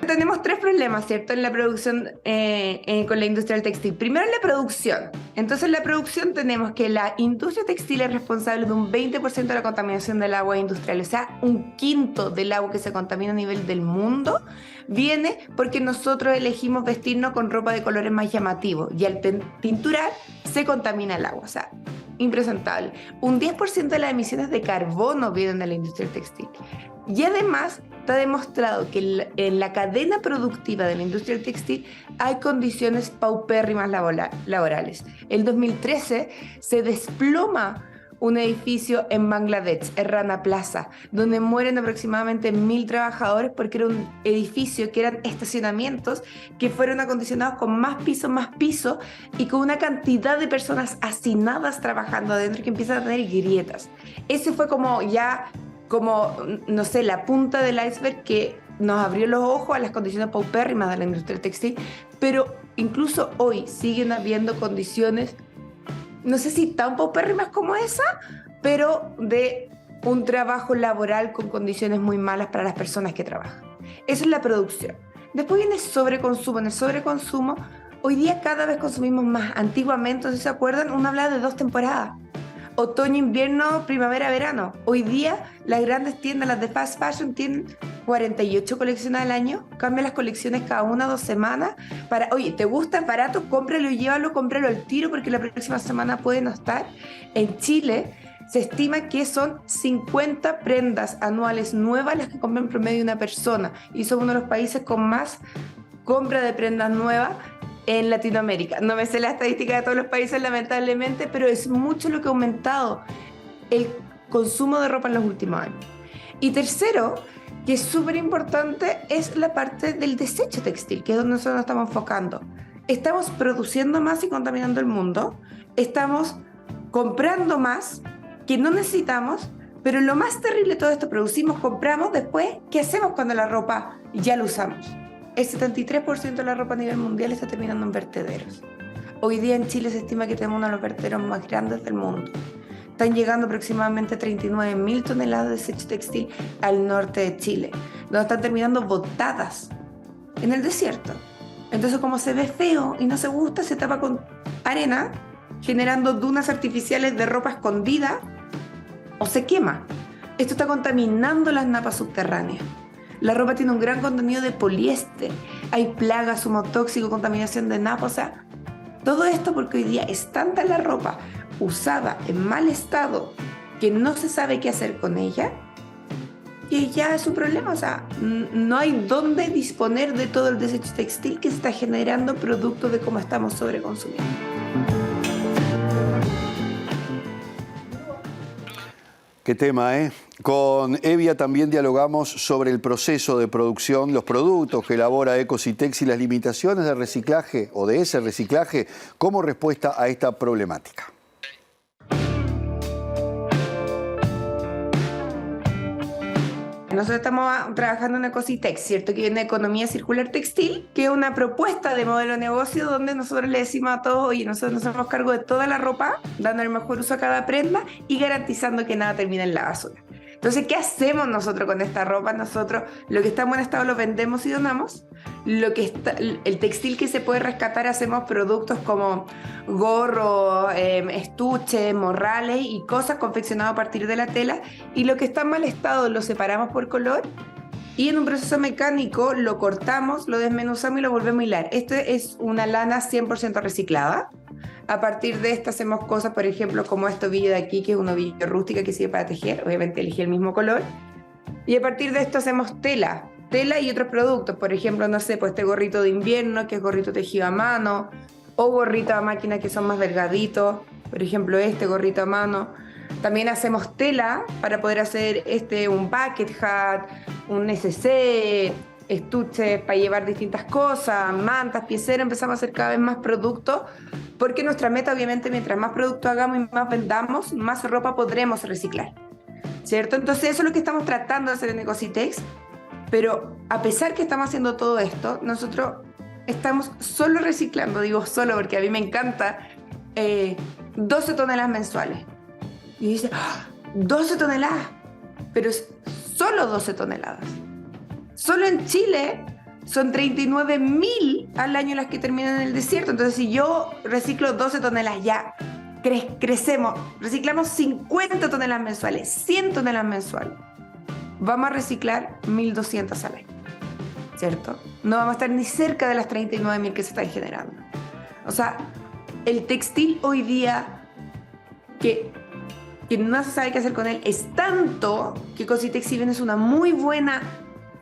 Tenemos tres problemas, ¿cierto?, en la producción con la industria del textil. Primero, en la producción. Entonces, en la producción tenemos que la industria textil es responsable de un 20% de la contaminación del agua industrial. O sea, un quinto del agua que se contamina a nivel del mundo viene porque nosotros elegimos vestirnos con ropa de colores más llamativos. Y al tinturar se contamina el agua. O sea, impresentable. Un 10% de las emisiones de carbono vienen de la industria del textil. Y además está demostrado que en la cadena productiva de la industria del textil hay condiciones paupérrimas laborales. En 2013 se desploma un edificio en Bangladesh, en Rana Plaza, donde mueren aproximadamente 1.000 trabajadores porque era un edificio que eran estacionamientos que fueron acondicionados con más piso y con una cantidad de personas hacinadas trabajando adentro que empiezan a tener grietas. Ese fue como, no sé, la punta del iceberg que nos abrió los ojos a las condiciones paupérrimas de la industria del textil, pero incluso hoy siguen habiendo condiciones, no sé si tan paupérrimas como esa, pero de un trabajo laboral con condiciones muy malas para las personas que trabajan. Eso es la producción. Después viene el sobreconsumo. En el sobreconsumo, hoy día cada vez consumimos más. Antiguamente, si se acuerdan, uno hablaba de 2 temporadas. Otoño, invierno, primavera, verano. Hoy día las grandes tiendas, las de fast fashion, tienen 48 colecciones al año. Cambian las colecciones cada 1 o 2 semanas. Oye, ¿te gusta? Es barato, cómpralo y llévalo, cómpralo al tiro porque la próxima semana puede no estar. En Chile se estima que son 50 prendas anuales nuevas las que compra en promedio una persona. Y somos uno de los países con más compra de prendas nuevas en Latinoamérica. No me sé la estadística de todos los países, lamentablemente, pero es mucho lo que ha aumentado el consumo de ropa en los últimos años. Y tercero, que es súper importante, es la parte del desecho textil, que es donde nosotros nos estamos enfocando. Estamos produciendo más y contaminando el mundo, estamos comprando más que no necesitamos, pero lo más terrible de todo esto, producimos, compramos, después, ¿qué hacemos cuando la ropa ya la usamos? El 73% de la ropa a nivel mundial está terminando en vertederos. Hoy día en Chile se estima que tenemos uno de los vertederos más grandes del mundo. Están llegando aproximadamente 39.000 toneladas de desecho textil al norte de Chile, donde están terminando botadas en el desierto. Entonces, como se ve feo y no se gusta, se tapa con arena, generando dunas artificiales de ropa escondida, o se quema. Esto está contaminando las napas subterráneas. La ropa tiene un gran contenido de poliéster. Hay plagas, humo tóxico, contaminación de napa. O sea, todo esto porque hoy día es tanta la ropa usada en mal estado que no se sabe qué hacer con ella, y ya es un problema. O sea, no hay dónde disponer de todo el desecho textil que se está generando producto de cómo estamos sobreconsumiendo. Qué tema, ¿eh? Con Evia también dialogamos sobre el proceso de producción, los productos que elabora Ecositex y las limitaciones de reciclaje o de ese reciclaje como respuesta a esta problemática. Nosotros estamos trabajando en Ecositex, ¿cierto? Que viene Economía Circular Textil, que es una propuesta de modelo de negocio donde nosotros le decimos a todos, oye, nosotros nos hacemos cargo de toda la ropa, dando el mejor uso a cada prenda y garantizando que nada termine en la basura. Entonces, ¿qué hacemos nosotros con esta ropa? Nosotros lo que está en buen estado lo vendemos y donamos. El textil que se puede rescatar, hacemos productos como gorro, estuches, morrales y cosas confeccionadas a partir de la tela. Y lo que está en mal estado lo separamos por color y en un proceso mecánico lo cortamos, lo desmenuzamos y lo volvemos a hilar. Este es una lana 100% reciclada. A partir de esta hacemos cosas, por ejemplo, como este ovillo de aquí, que es un ovillo rústica que sirve para tejer. Obviamente elegí el mismo color. Y a partir de esto hacemos tela y otros productos. Por ejemplo, no sé, pues este gorrito de invierno, que es gorrito tejido a mano, o gorritos a máquina que son más delgaditos, por ejemplo este gorrito a mano. También hacemos tela para poder hacer un bucket hat, un neceser, estuches para llevar distintas cosas, mantas, pieceras. Empezamos a hacer cada vez más productos, porque nuestra meta, obviamente, mientras más productos hagamos y más vendamos, más ropa podremos reciclar, ¿cierto? Entonces eso es lo que estamos tratando de hacer en Ecositex, pero a pesar que estamos haciendo todo esto, nosotros estamos solo reciclando, digo solo porque a mí me encanta, 12 toneladas mensuales. Y dice, ¡ah! 12 toneladas, pero es solo 12 toneladas. Solo en Chile son 39.000 al año las que terminan en el desierto. Entonces, si yo reciclo 12 toneladas, ya crecemos, reciclamos 50 toneladas mensuales, 100 toneladas mensuales. Vamos a reciclar 1.200 al año, ¿cierto? No vamos a estar ni cerca de las 39.000 que se están generando. O sea, el textil hoy día que no se sabe qué hacer con él es tanto que Ecositex, si bien es una muy buena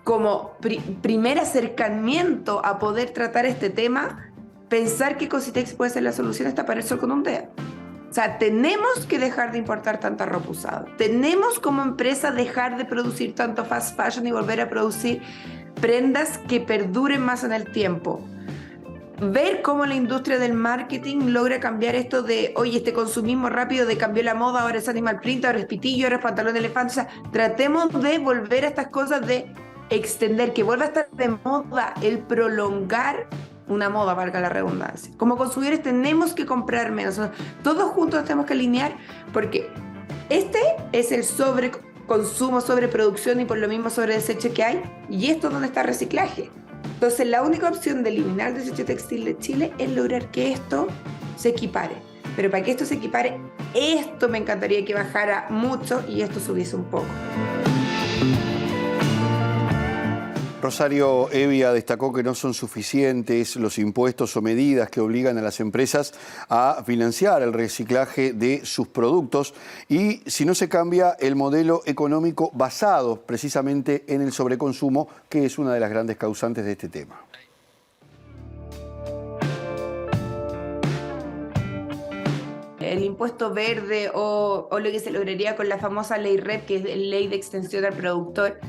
como primer acercamiento a poder tratar este tema, pensar que Ecositex puede ser la solución está para eso con un dedo. O sea, tenemos que dejar de importar tanta ropa usada. Tenemos como empresa dejar de producir tanto fast fashion y volver a producir prendas que perduren más en el tiempo. Ver cómo la industria del marketing logra cambiar esto de, oye, este consumismo rápido de cambió la moda, ahora es animal print, ahora es pitillo, ahora es pantalón de elefante. O sea, tratemos de volver a estas cosas de extender, que vuelva a estar de moda el prolongar una moda, valga la redundancia. Como consumidores tenemos que comprar menos. Todos juntos tenemos que alinear, porque este es el sobreconsumo, sobreproducción y por lo mismo sobredesecho que hay, y esto es donde está el reciclaje. Entonces, la única opción de eliminar el desecho textil de Chile es lograr que esto se equipare. Pero para que esto se equipare, esto me encantaría que bajara mucho y esto subiese un poco. Rosario Hevia destacó que no son suficientes los impuestos o medidas que obligan a las empresas a financiar el reciclaje de sus productos y si no se cambia el modelo económico basado precisamente en el sobreconsumo, que es una de las grandes causantes de este tema. El impuesto verde o lo que se lograría con la famosa ley REP, que es la ley de extensión al productor,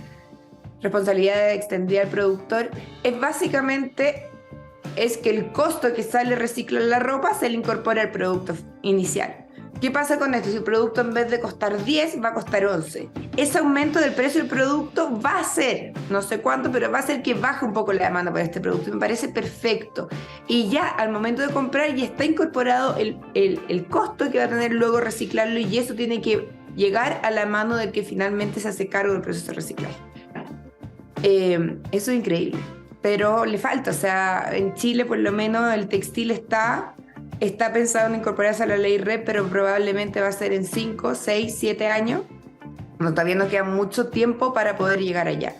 responsabilidad extendida al productor, es básicamente que el costo que sale reciclar la ropa se le incorpora al producto inicial. ¿Qué pasa con esto? Si el producto en vez de costar 10 va a costar 11. Ese aumento del precio del producto va a ser, no sé cuánto, pero va a hacer que baje un poco la demanda por este producto. Me parece perfecto. Y ya al momento de comprar ya está incorporado el costo que va a tener luego reciclarlo y eso tiene que llegar a la mano del que finalmente se hace cargo del proceso de reciclaje. Eso es increíble, pero le falta, o sea, en Chile por lo menos el textil está pensado en incorporarse a la ley REP, pero probablemente va a ser en 5, 6, 7 años. No, todavía nos queda mucho tiempo para poder llegar allá.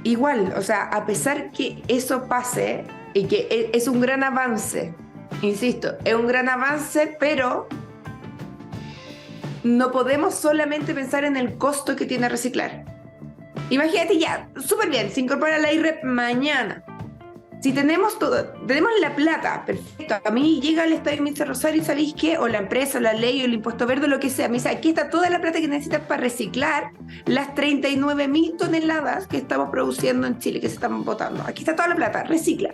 Igual, o sea, a pesar que eso pase y que es un gran avance, insisto, es un gran avance, pero no podemos solamente pensar en el costo que tiene reciclar. Imagínate ya, súper bien, se incorpora la IREP mañana. Si tenemos todo, tenemos la plata, perfecto. A mí llega el Estado y me dice, Rosario, ¿sabéis qué? O la empresa, o la ley, o el impuesto verde, o lo que sea. Me dice, aquí está toda la plata que necesitas para reciclar las 39.000 toneladas que estamos produciendo en Chile, que se están botando. Aquí está toda la plata, recicla.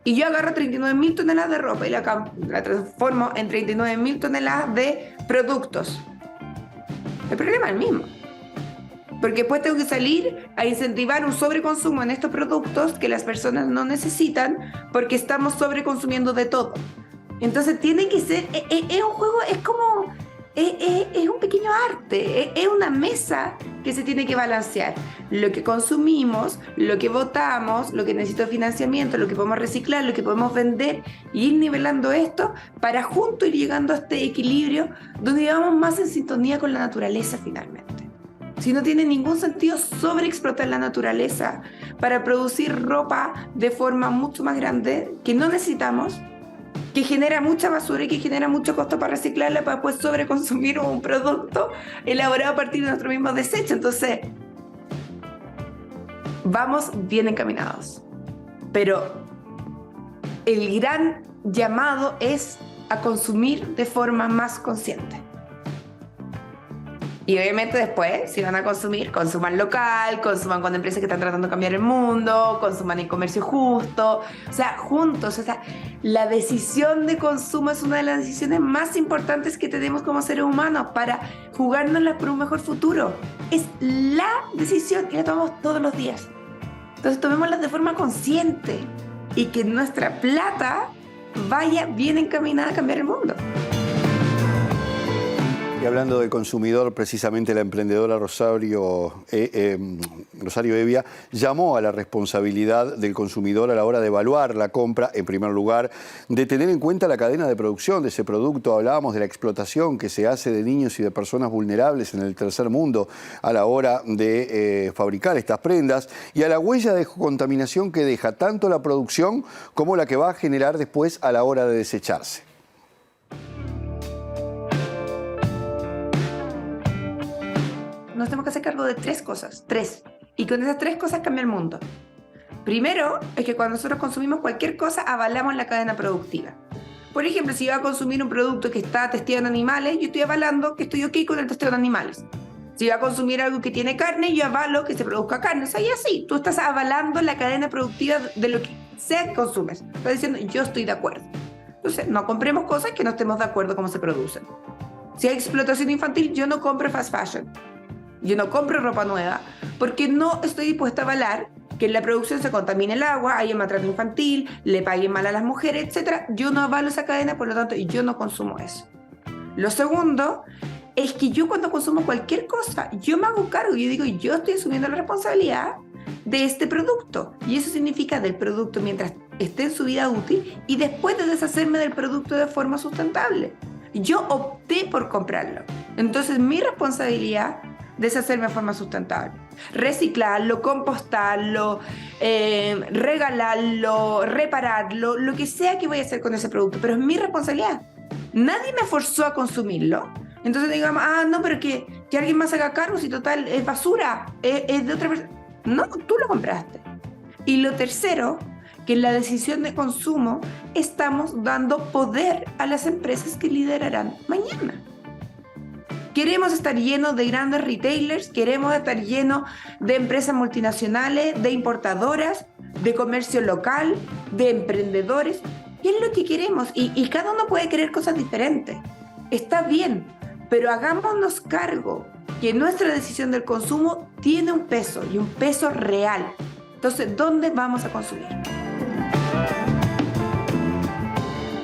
Y yo agarro 39.000 toneladas de ropa y la transformo en 39.000 toneladas de productos. El problema es el mismo. Porque después tengo que salir a incentivar un sobreconsumo en estos productos que las personas no necesitan porque estamos sobreconsumiendo de todo. Entonces tiene que ser, es un juego, es como, es un pequeño arte, es una mesa que se tiene que balancear. Lo que consumimos, lo que votamos, lo que necesita financiamiento, lo que podemos reciclar, lo que podemos vender, y ir nivelando esto para juntos ir llegando a este equilibrio donde vamos más en sintonía con la naturaleza finalmente. Si no tiene ningún sentido sobreexplotar la naturaleza para producir ropa de forma mucho más grande que no necesitamos, que genera mucha basura y que genera mucho costo para reciclarla para después sobreconsumir un producto elaborado a partir de nuestros mismos desechos. Entonces, vamos bien encaminados. Pero el gran llamado es a consumir de forma más consciente. Y obviamente después, si van a consumir, consuman local, consuman con empresas que están tratando de cambiar el mundo, consuman en comercio justo, o sea, juntos. O sea, la decisión de consumo es una de las decisiones más importantes que tenemos como seres humanos para jugárnosla por un mejor futuro. Es la decisión y la tomamos todos los días. Entonces tomémosla de forma consciente y que nuestra plata vaya bien encaminada a cambiar el mundo. Y hablando del consumidor, precisamente la emprendedora Rosario Evia llamó a la responsabilidad del consumidor a la hora de evaluar la compra, en primer lugar, de tener en cuenta la cadena de producción de ese producto. Hablábamos de la explotación que se hace de niños y de personas vulnerables en el tercer mundo a la hora de fabricar estas prendas y a la huella de contaminación que deja tanto la producción como la que va a generar después a la hora de desecharse. Nos tenemos que hacer cargo de 3 cosas, 3. Y con esas 3 cosas cambia el mundo. Primero, es que cuando nosotros consumimos cualquier cosa, avalamos la cadena productiva. Por ejemplo, si yo voy a consumir un producto que está testeado en animales, yo estoy avalando que estoy ok con el testeo de animales. Si voy a consumir algo que tiene carne, yo avalo que se produzca carne. O sea, y así, tú estás avalando la cadena productiva de lo que sea que consumes. Estás diciendo, yo estoy de acuerdo. Entonces, no compremos cosas que no estemos de acuerdo cómo se producen. Si hay explotación infantil, yo no compro fast fashion. Yo no compro ropa nueva porque no estoy dispuesta a avalar que en la producción se contamine el agua, haya maltrato infantil, le paguen mal a las mujeres, etc. Yo no avalo esa cadena, por lo tanto, yo no consumo eso. Lo segundo es que yo cuando consumo cualquier cosa, yo me hago cargo. Yo digo, yo estoy asumiendo la responsabilidad de este producto. Y eso significa del producto mientras esté en su vida útil y después de deshacerme del producto de forma sustentable. Yo opté por comprarlo. Entonces, mi responsabilidad deshacerme de forma sustentable. Reciclarlo, compostarlo, regalarlo, repararlo, lo que sea que voy a hacer con ese producto, pero es mi responsabilidad. Nadie me forzó a consumirlo. Entonces digamos, no, pero que alguien más haga cargo, si total es basura, es de otra persona. No, tú lo compraste. Y lo tercero, que en la decisión de consumo estamos dando poder a las empresas que liderarán mañana. Queremos estar llenos de grandes retailers, queremos estar llenos de empresas multinacionales, de importadoras, de comercio local, de emprendedores. ¿Qué es lo que queremos? Y cada uno puede querer cosas diferentes. Está bien, pero hagámonos cargo que nuestra decisión del consumo tiene un peso y un peso real. Entonces, ¿dónde vamos a consumir?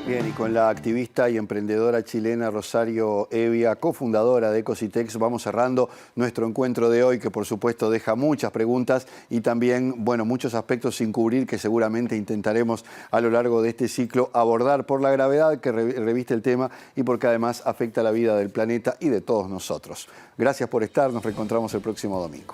Bien, y con la activista y emprendedora chilena Rosario Evia, cofundadora de Ecositex, vamos cerrando nuestro encuentro de hoy, que por supuesto deja muchas preguntas y también, bueno, muchos aspectos sin cubrir que seguramente intentaremos a lo largo de este ciclo abordar por la gravedad que reviste el tema y porque además afecta la vida del planeta y de todos nosotros. Gracias por estar, nos reencontramos el próximo domingo.